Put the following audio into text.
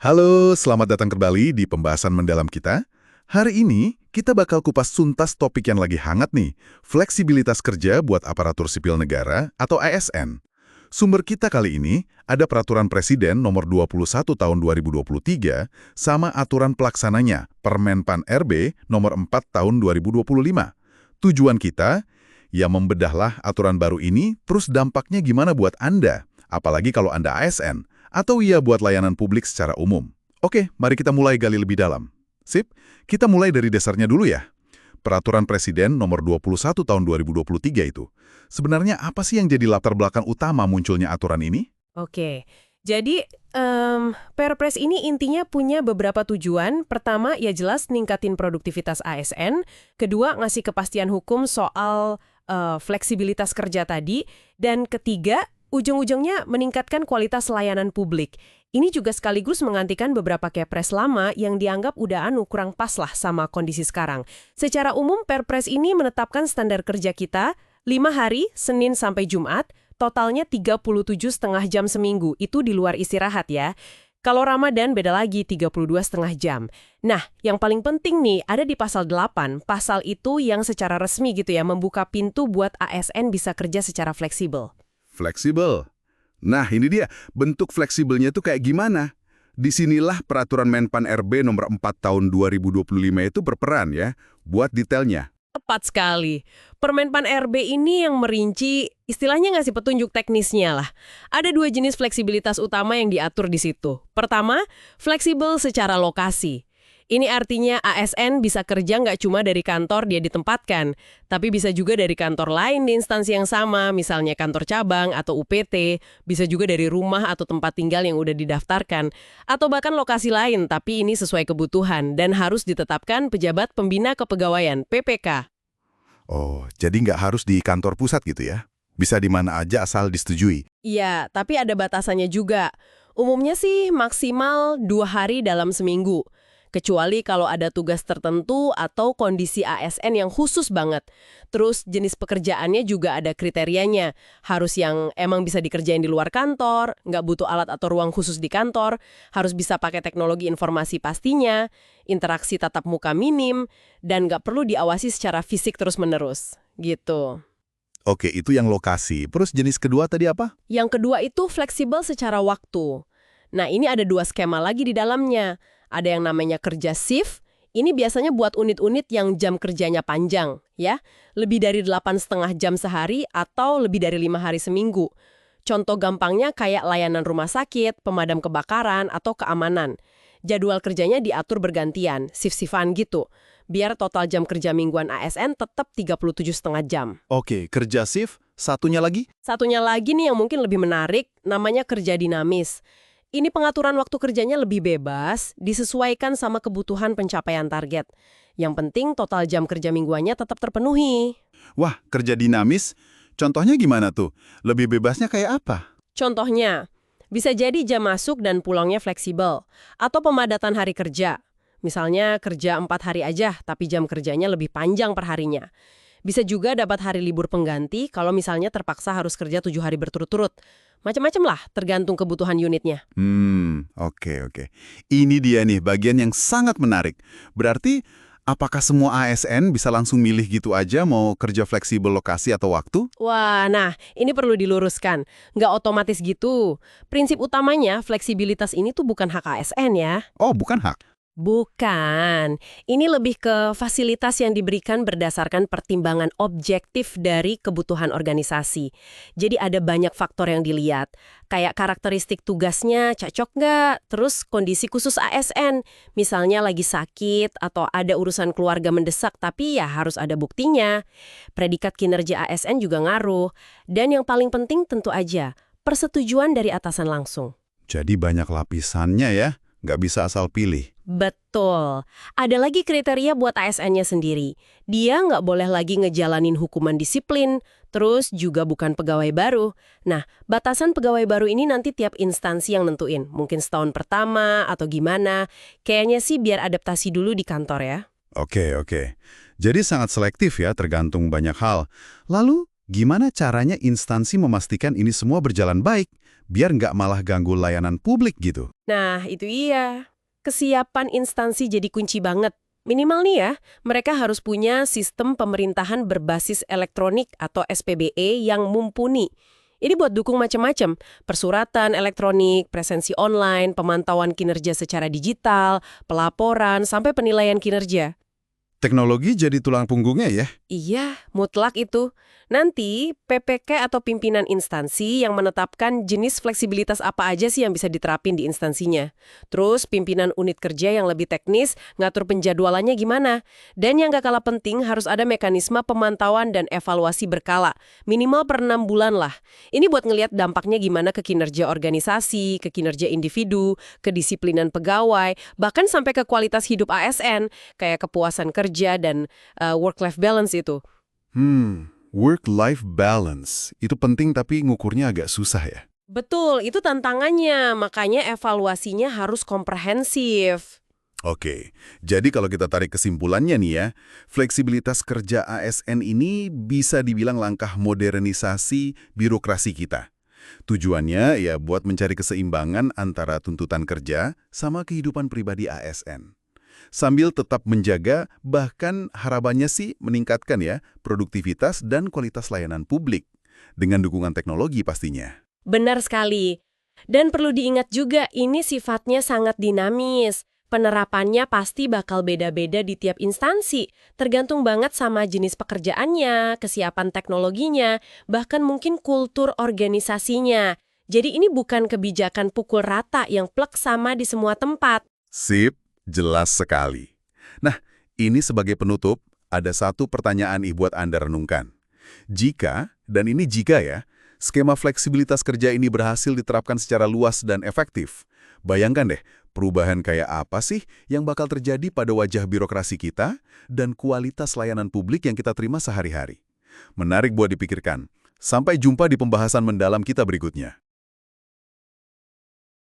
Halo, selamat datang kembali di pembahasan mendalam kita. Hari ini, kita bakal kupas tuntas topik yang lagi hangat nih, fleksibilitas kerja buat aparatur sipil negara atau ASN. Sumber kita kali ini ada Peraturan Presiden Nomor 21 Tahun 2023 sama aturan pelaksananya Permenpan RB Nomor 4 Tahun 2025. Tujuan kita, ya membedahlah aturan baru ini, terus dampaknya gimana buat Anda, apalagi kalau Anda ASN, atau ia buat layanan publik secara umum. Oke, mari kita mulai gali lebih dalam. Sip, kita mulai dari dasarnya dulu ya. Peraturan Presiden Nomor 21 Tahun 2023 itu. Sebenarnya apa sih yang jadi latar belakang utama munculnya aturan ini? Oke, jadi Perpres ini intinya punya beberapa tujuan. Pertama, ya jelas ningkatin produktivitas ASN. Kedua, ngasih kepastian hukum soal fleksibilitas kerja tadi. Dan ketiga, ujung-ujungnya meningkatkan kualitas layanan publik. Ini juga sekaligus menggantikan beberapa Kepres lama yang dianggap udah kurang pas lah sama kondisi sekarang. Secara umum, Perpres ini menetapkan standar kerja kita 5 hari, Senin sampai Jumat, totalnya 37,5 jam seminggu. Itu di luar istirahat ya. Kalau Ramadan beda lagi, 32,5 jam. Nah, yang paling penting nih, ada di pasal 8. Pasal itu yang secara resmi gitu ya, membuka pintu buat ASN bisa kerja secara fleksibel. Fleksibel. Nah, ini dia. Bentuk fleksibelnya itu kayak gimana? Disinilah Peraturan Menpan RB Nomor 4 Tahun 2025 itu berperan ya, buat detailnya. Tepat sekali. Permenpan RB ini yang merinci, istilahnya ngasih petunjuk teknisnya lah. Ada 2 jenis fleksibilitas utama yang diatur di situ. Pertama, fleksibel secara lokasi. Ini artinya ASN bisa kerja nggak cuma dari kantor dia ditempatkan, tapi bisa juga dari kantor lain di instansi yang sama, misalnya kantor cabang atau UPT, bisa juga dari rumah atau tempat tinggal yang udah didaftarkan, atau bahkan lokasi lain, tapi ini sesuai kebutuhan dan harus ditetapkan pejabat pembina kepegawaian, PPK. Oh, jadi nggak harus di kantor pusat gitu ya? Bisa di mana aja asal disetujui. Iya, tapi ada batasannya juga. Umumnya sih maksimal 2 hari dalam seminggu. Kecuali kalau ada tugas tertentu atau kondisi ASN yang khusus banget. Terus jenis pekerjaannya juga ada kriterianya. Harus yang emang bisa dikerjain di luar kantor, nggak butuh alat atau ruang khusus di kantor, harus bisa pakai teknologi informasi pastinya, interaksi tatap muka minim, dan nggak perlu diawasi secara fisik terus-menerus. Gitu. Oke, itu yang lokasi. Terus jenis kedua tadi apa? Yang kedua itu fleksibel secara waktu. Nah, ini ada 2 skema lagi di dalamnya. Ada yang namanya kerja shift, ini biasanya buat unit-unit yang jam kerjanya panjang, ya. Lebih dari 8,5 jam sehari atau lebih dari 5 hari seminggu. Contoh gampangnya kayak layanan rumah sakit, pemadam kebakaran, atau keamanan. Jadwal kerjanya diatur bergantian, shift-shiftan gitu. Biar total jam kerja mingguan ASN tetap 37,5 jam. Oke, kerja shift. Satunya lagi? Satunya lagi nih yang mungkin lebih menarik, namanya kerja dinamis. Ini pengaturan waktu kerjanya lebih bebas, disesuaikan sama kebutuhan pencapaian target. Yang penting total jam kerja mingguannya tetap terpenuhi. Wah, kerja dinamis. Contohnya gimana tuh? Lebih bebasnya kayak apa? Contohnya, bisa jadi jam masuk dan pulangnya fleksibel, atau pemadatan hari kerja. Misalnya kerja 4 hari aja, tapi jam kerjanya lebih panjang per harinya. Bisa juga dapat hari libur pengganti kalau misalnya terpaksa harus kerja 7 hari berturut-turut. Macam-macam lah, tergantung kebutuhan unitnya. Oke. Ini dia nih bagian yang sangat menarik. Berarti, apakah semua ASN bisa langsung milih gitu aja mau kerja fleksibel lokasi atau waktu? Wah, nah ini perlu diluruskan. Nggak otomatis gitu. Prinsip utamanya, fleksibilitas ini tuh bukan hak ASN ya. Oh, bukan hak. Bukan. Ini lebih ke fasilitas yang diberikan berdasarkan pertimbangan objektif dari kebutuhan organisasi. Jadi ada banyak faktor yang dilihat. Kayak karakteristik tugasnya cocok nggak? Terus kondisi khusus ASN. Misalnya lagi sakit atau ada urusan keluarga mendesak tapi ya harus ada buktinya. Predikat kinerja ASN juga ngaruh. Dan yang paling penting tentu aja, persetujuan dari atasan langsung. Jadi banyak lapisannya ya, nggak bisa asal pilih. Betul. Ada lagi kriteria buat ASN-nya sendiri. Dia nggak boleh lagi ngejalanin hukuman disiplin, terus juga bukan pegawai baru. Nah, batasan pegawai baru ini nanti tiap instansi yang nentuin. Mungkin setahun pertama atau gimana. Kayaknya sih biar adaptasi dulu di kantor ya. Oke. Jadi sangat selektif ya, tergantung banyak hal. Lalu, Gimana caranya instansi memastikan ini semua berjalan baik, biar nggak malah ganggu layanan publik gitu? Nah, itu iya. Kesiapan instansi jadi kunci banget. Minimal nih ya, mereka harus punya sistem pemerintahan berbasis elektronik atau SPBE yang mumpuni. Ini buat dukung macam-macam, persuratan elektronik, presensi online, pemantauan kinerja secara digital, pelaporan, sampai penilaian kinerja. Teknologi jadi tulang punggungnya ya? Iya, mutlak itu. Nanti, PPK atau pimpinan instansi yang menetapkan jenis fleksibilitas apa aja sih yang bisa diterapin di instansinya. Terus, pimpinan unit kerja yang lebih teknis ngatur penjadwalannya gimana. Dan yang gak kalah penting, harus ada mekanisme pemantauan dan evaluasi berkala. Minimal per 6 bulan lah. Ini buat ngelihat dampaknya gimana ke kinerja organisasi, ke kinerja individu, kedisiplinan pegawai, bahkan sampai ke kualitas hidup ASN, kayak kepuasan kerja dan work-life balance itu. Work-life balance. Itu penting tapi ngukurnya agak susah ya. Betul, itu tantangannya. Makanya evaluasinya harus komprehensif. Oke, jadi kalau kita tarik kesimpulannya nih ya, fleksibilitas kerja ASN ini bisa dibilang langkah modernisasi birokrasi kita. Tujuannya ya buat mencari keseimbangan antara tuntutan kerja sama kehidupan pribadi ASN. Sambil tetap menjaga, bahkan harapannya sih meningkatkan ya produktivitas dan kualitas layanan publik. Dengan dukungan teknologi pastinya. Benar sekali. Dan perlu diingat juga, ini sifatnya sangat dinamis. Penerapannya pasti bakal beda-beda di tiap instansi. Tergantung banget sama jenis pekerjaannya, kesiapan teknologinya, bahkan mungkin kultur organisasinya. Jadi ini bukan kebijakan pukul rata yang plek sama di semua tempat. Sip, jelas sekali. Nah, ini sebagai penutup, ada satu pertanyaan buat Anda renungkan. Jika ya, skema fleksibilitas kerja ini berhasil diterapkan secara luas dan efektif, bayangkan deh, perubahan kayak apa sih yang bakal terjadi pada wajah birokrasi kita dan kualitas layanan publik yang kita terima sehari-hari. Menarik buat dipikirkan. Sampai jumpa di pembahasan mendalam kita berikutnya.